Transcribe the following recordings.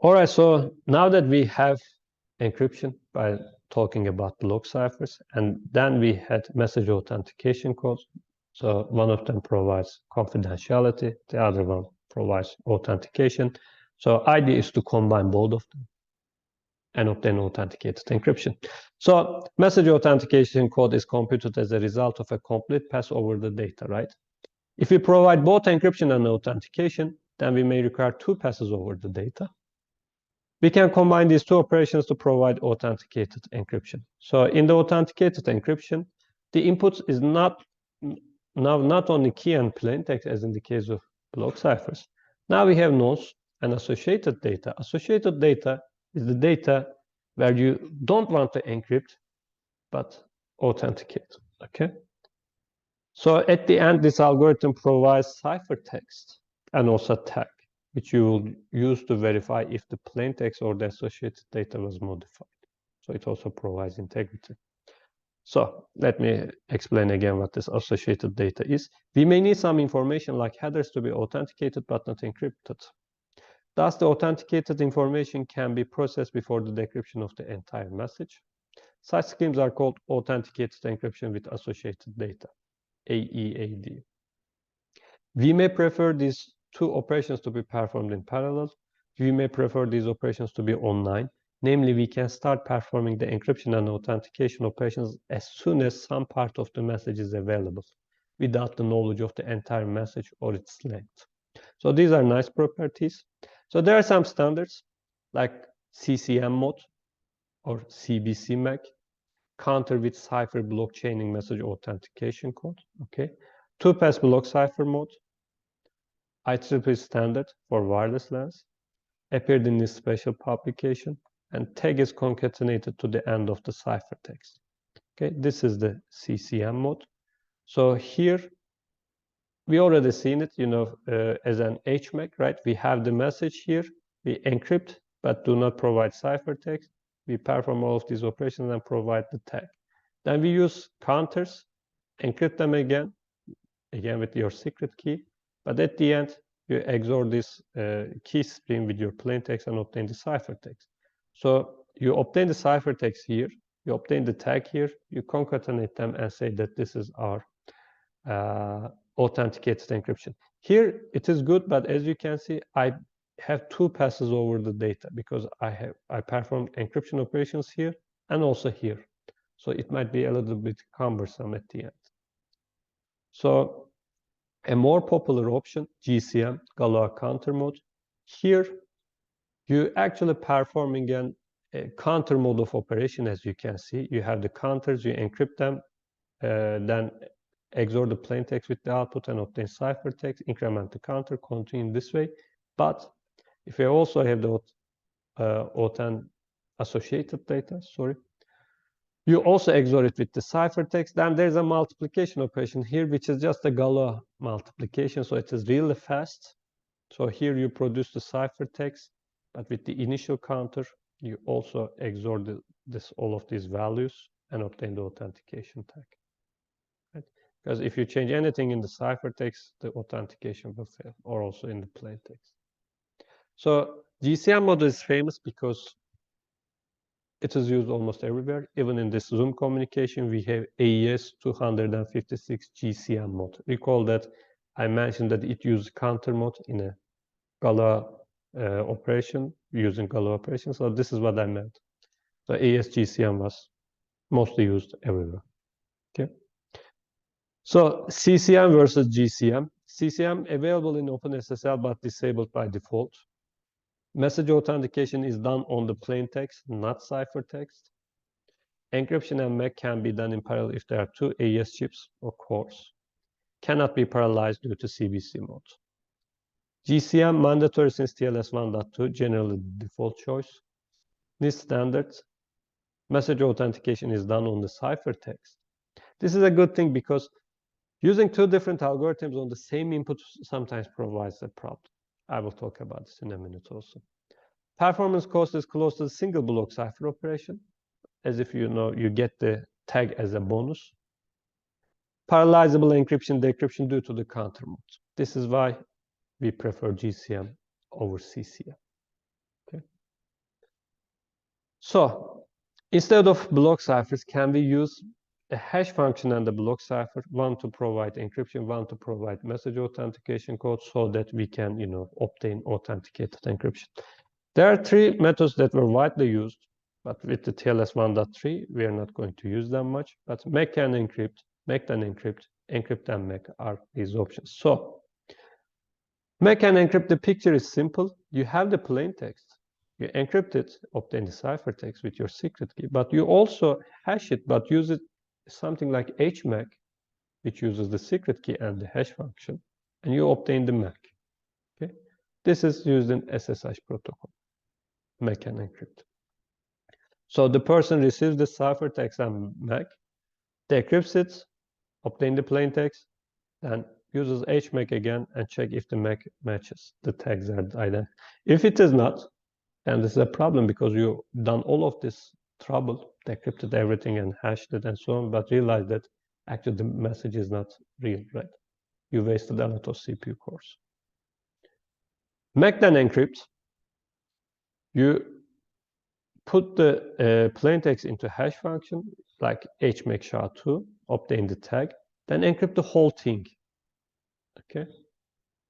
All right, so now that we have encryption by talking about block ciphers, and then we had message authentication codes. So one of them provides confidentiality, the other one provides authentication. So idea is to combine both of them and obtain authenticated encryption. So message authentication code is computed as a result of a complete pass over the data, right? If we provide both encryption and authentication, then we may require two passes over the data. We can combine these two operations to provide authenticated encryption. So in the authenticated encryption, the inputs is not only key and plain text as in the case of block ciphers. Now we have nodes and associated data. Associated data is the data where you don't want to encrypt, but authenticate, okay? So at the end, this algorithm provides ciphertext and also tag, which you will use to verify if the plain text or the associated data was modified. So it also provides integrity. So let me explain again what this associated data is. We may need some information like headers to be authenticated but not encrypted. Thus, the authenticated information can be processed before the decryption of the entire message. Such schemes are called authenticated encryption with associated data, AEAD. We may prefer these two operations to be performed in parallel. We may prefer these operations to be online. Namely, we can start performing the encryption and authentication operations as soon as some part of the message is available, without the knowledge of the entire message or its length. So these are nice properties. So there are some standards like GCM Mode or CBC MAC, counter with cipher blockchaining message authentication code, okay? Two-pass block cipher mode, IEEE standard for wireless LANs, appeared in this special publication, and tag is concatenated to the end of the ciphertext. Okay, this is the GCM mode. So here, we already seen it, as an HMAC, right? We have the message here, we encrypt, but do not provide ciphertext. We perform all of these operations and provide the tag. Then we use counters, encrypt them again with your secret key. But at the end, you XOR this key stream with your plain text and obtain the ciphertext. So you obtain the ciphertext here, you obtain the tag here, you concatenate them and say that this is our authenticated encryption. Here it is good, but as you can see, I have two passes over the data because I performed encryption operations here and also here. So it might be a little bit cumbersome at the end. So a more popular option, GCM, Galois counter mode. Here, you actually performing a counter mode of operation, as you can see. You have the counters, you encrypt them, then XOR the plain text with the output and obtain ciphertext, increment the counter, continue this way. But if you also have the associated data, you also XOR it with the ciphertext. Then there's a multiplication operation here, which is just a Galois multiplication. So it is really fast. So here you produce the ciphertext, but with the initial counter, you also XOR all of these values and obtain the authentication tag. Right? Because if you change anything in the ciphertext, the authentication will fail, or also in the plain text. So GCM mode is famous because it is used almost everywhere. Even in this Zoom communication, we have AES 256 GCM mode. Recall that I mentioned that it uses counter mode in a Galois operation, using Galois operation. So this is what I meant. So AES GCM was mostly used everywhere. Okay. So CCM versus GCM. CCM available in OpenSSL but disabled by default. Message authentication is done on the plain text, not ciphertext. Encryption and MAC can be done in parallel if there are two AES chips or cores. Cannot be parallelized due to CBC mode. GCM mandatory since TLS 1.2, generally the default choice. NIST standards, message authentication is done on the ciphertext. This is a good thing because using two different algorithms on the same input sometimes provides a problem. I will talk about this in a minute also. Performance cost is close to the single block cipher operation, as if you get the tag as a bonus. Parallelizable encryption, decryption due to the counter mode. This is why we prefer GCM over CCM. Okay. So instead of block ciphers, can we use a hash function and the block cipher, one to provide encryption, one to provide message authentication code, so that we can, obtain authenticated encryption. There are three methods that were widely used, but with the TLS 1.3, we are not going to use them much. But make and encrypt, make and encrypt, encrypt and make are these options. So make and encrypt, the picture is simple. You have the plain text. You encrypt it, obtain the ciphertext with your secret key, but you also hash it, but use it something like HMAC, which uses the secret key and the hash function, and you obtain the MAC. Okay, this is used in SSH protocol, MAC and encrypt. So the person receives the ciphertext and MAC, decrypts it, obtain the plain text, then uses HMAC again and check if the MAC matches the tags are identical. If it is not, and this is a problem because you've done all of this trouble, decrypted everything and hashed it and so on, but realized that actually the message is not real, right? You wasted a lot of CPU cores. Make then encrypt. You put the plain text into hash function like hmac SHA-2, obtain the tag, then encrypt the whole thing. Okay,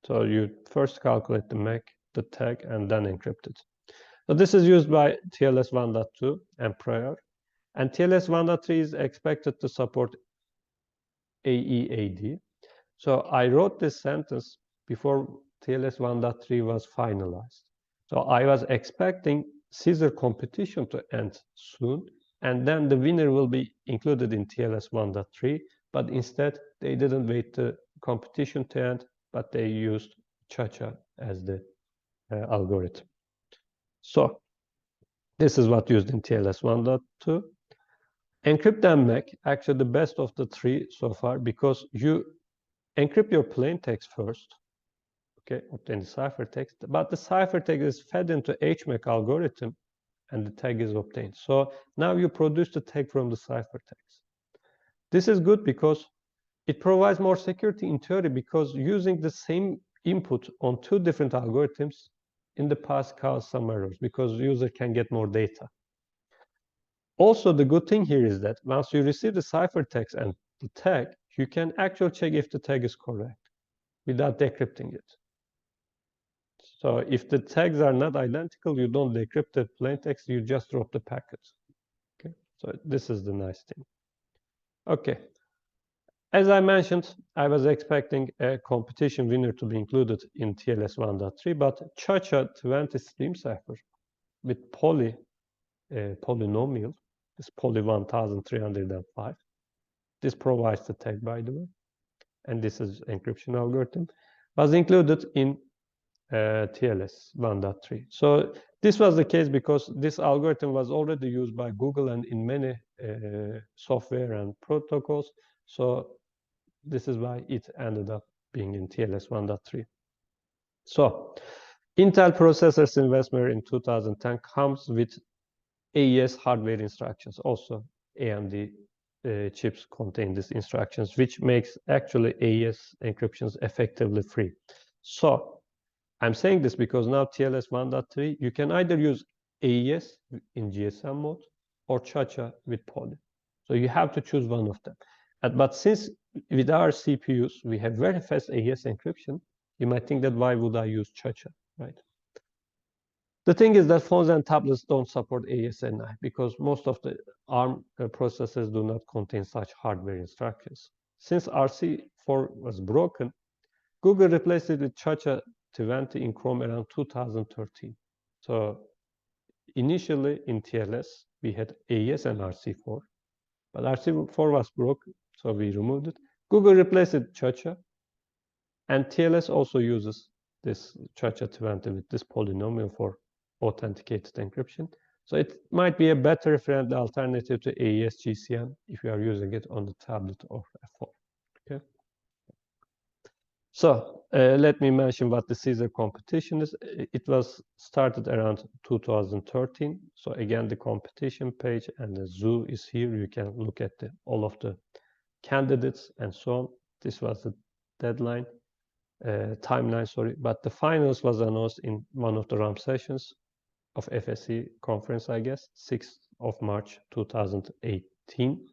so you first calculate the MAC, the tag, and then encrypt it. So this is used by TLS 1.2 and prior, and TLS 1.3 is expected to support AEAD. So I wrote this sentence before TLS 1.3 was finalized. So I was expecting Caesar competition to end soon, and then the winner will be included in TLS 1.3, but instead they didn't wait the competition to end, but they used ChaCha as the algorithm. So this is what used in TLS 1.2. Encrypt and MAC, actually the best of the three so far, because you encrypt your plain text first, okay, obtain the ciphertext, but the ciphertext is fed into HMAC algorithm and the tag is obtained. So now you produce the tag from the ciphertext. This is good because it provides more security in theory, because using the same input on two different algorithms in the past caused some errors because the user can get more data. Also, the good thing here is that once you receive the ciphertext and the tag, you can actually check if the tag is correct without decrypting it. So if the tags are not identical, you don't decrypt the plain text, you just drop the packet. Okay, so this is the nice thing. Okay, as I mentioned, I was expecting a competition winner to be included in TLS 1.3, but ChaCha 20 stream cipher with polynomial, this poly 1305, this provides the tag, by the way, and this is encryption algorithm, was included in TLS 1.3. So this was the case because this algorithm was already used by Google and in many software and protocols. So this is why it ended up being in TLS 1.3. So Intel processors investment in 2010 comes with AES hardware instructions. Also AMD chips contain these instructions, which makes actually AES encryptions effectively free. So I'm saying this because now TLS 1.3, you can either use AES in GSM mode or ChaCha with Poly. So you have to choose one of them. But since with our CPUs, we have very fast AES encryption, you might think that why would I use ChaCha, right? The thing is that phones and tablets don't support AES-NI because most of the ARM processors do not contain such hardware instructions. Since RC4 was broken, Google replaced it with ChaCha 20 in Chrome around 2013. So initially in TLS, we had AES and RC4, but RC4 was broken, so we removed it. Google replaced it with ChaCha, and TLS also uses this ChaCha 20 with this polynomial for authenticated encryption. So it might be a better friendly alternative to AES GCM if you are using it on the tablet or a phone. Okay. So let me mention what the Caesar competition is. It was started around 2013. So again, the competition page and the zoo is here. You can look at all of the candidates and so on. This was the deadline, timeline, sorry. But the finals was announced in one of the RAM sessions. of FSC conference, I guess, 6th of March 2018.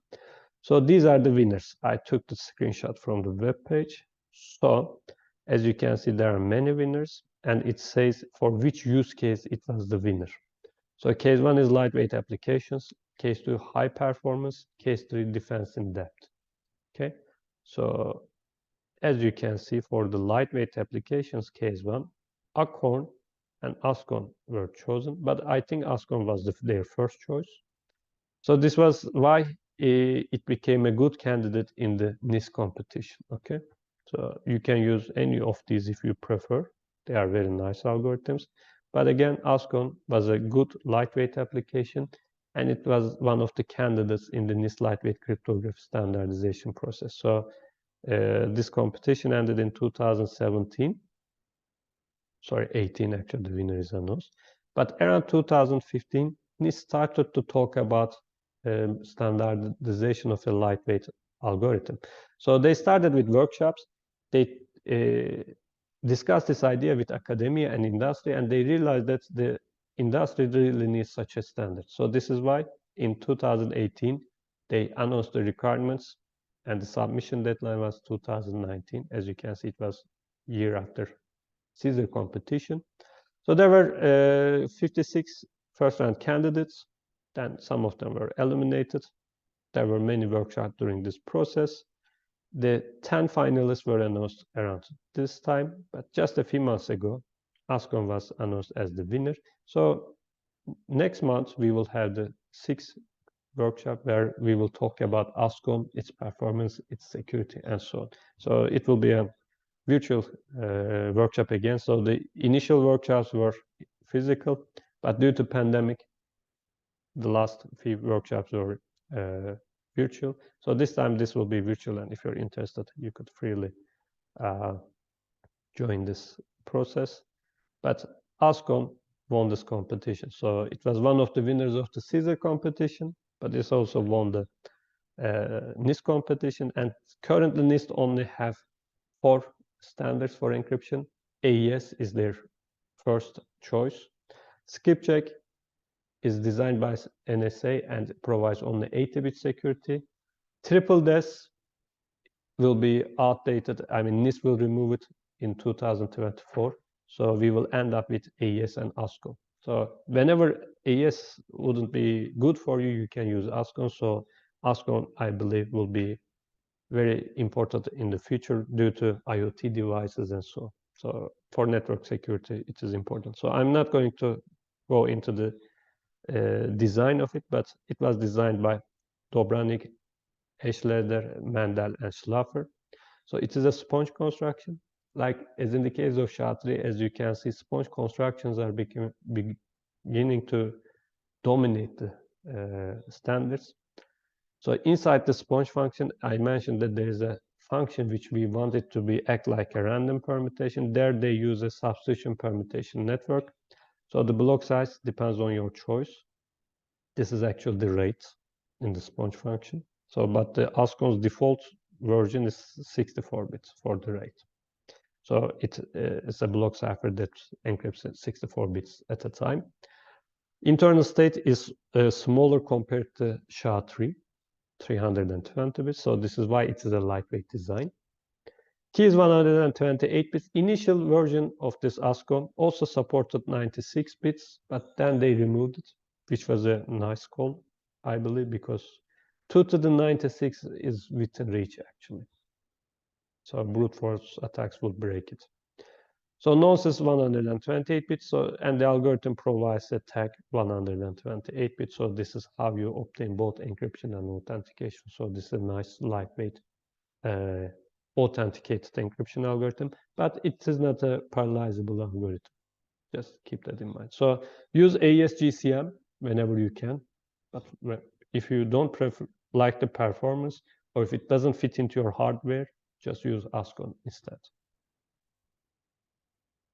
So these are the winners. I took the screenshot from the web page. So as you can see, there are many winners, and it says for which use case it was the winner. So case 1 is lightweight applications, case 2 high performance, case 3 defense in depth. Okay, so as you can see, for the lightweight applications case 1, ACORN and ASCON were chosen, but I think ASCON was their first choice. So this was why it became a good candidate in the NIST competition. Okay, so you can use any of these if you prefer. They are very nice algorithms. But again, ASCON was a good lightweight application, and it was one of the candidates in the NIST lightweight cryptography standardization process. So this competition ended in 2017. Sorry, 18 actually, the winner is announced. But around 2015, NIST started to talk about standardization of a lightweight algorithm. So they started with workshops. They discussed this idea with academia and industry, and they realized that the industry really needs such a standard. So this is why in 2018, they announced the requirements, and the submission deadline was 2019. As you can see, it was year after Caesar competition. So there were 56 first-round candidates. Then some of them were eliminated. There were many workshops during this process. The 10 finalists were announced around this time, but just a few months ago, ASCON was announced as the winner. So next month, we will have the 6th workshop where we will talk about ASCON, its performance, its security, and so on. So it will be a virtual workshop again. So the initial workshops were physical, but due to pandemic, the last few workshops were virtual. So this time this will be virtual, and if you're interested, you could freely join this process. But ASCON won this competition. So it was one of the winners of the Caesar competition, but it's also won the NIST competition. And currently NIST only have 4 standards for encryption. AES is their first choice. Skipjack is designed by NSA and provides only 80-bit security. Triple DES will be outdated. I mean, NIST will remove it in 2024. So we will end up with AES and ASCON. So whenever AES wouldn't be good for you, you can use ASCON. So ASCON, I believe, will be very important in the future due to IoT devices and so on. So for network security, it is important. So I'm not going to go into the design of it, but it was designed by Dobranik, Eschleder, Mendel, and Schlaffer. So it is a sponge construction. Like as in the case of SHA-3, as you can see, sponge constructions are beginning to dominate the standards. So inside the sponge function, I mentioned that there is a function which we want it to act like a random permutation. There they use a substitution permutation network. So the block size depends on your choice. This is actually the rate in the sponge function. So, but the ASCON's default version is 64 bits for the rate. So it's a block cipher that encrypts at 64 bits at a time. Internal state is smaller compared to SHA-3, 320 bits. So this is why it is a lightweight design. Key is 128 bits. Initial version of this ASCON also supported 96 bits, but then they removed it, which was a nice call, I believe, because 2 to the 96 is within reach, actually. So brute force attacks will break it. So nonce is 128 bits, and the algorithm provides a tag 128 bits. So this is how you obtain both encryption and authentication. So this is a nice lightweight authenticated encryption algorithm, but it is not a parallelizable algorithm. Just keep that in mind. So use AES GCM whenever you can, but if you don't like the performance, or if it doesn't fit into your hardware, just use ASCON instead.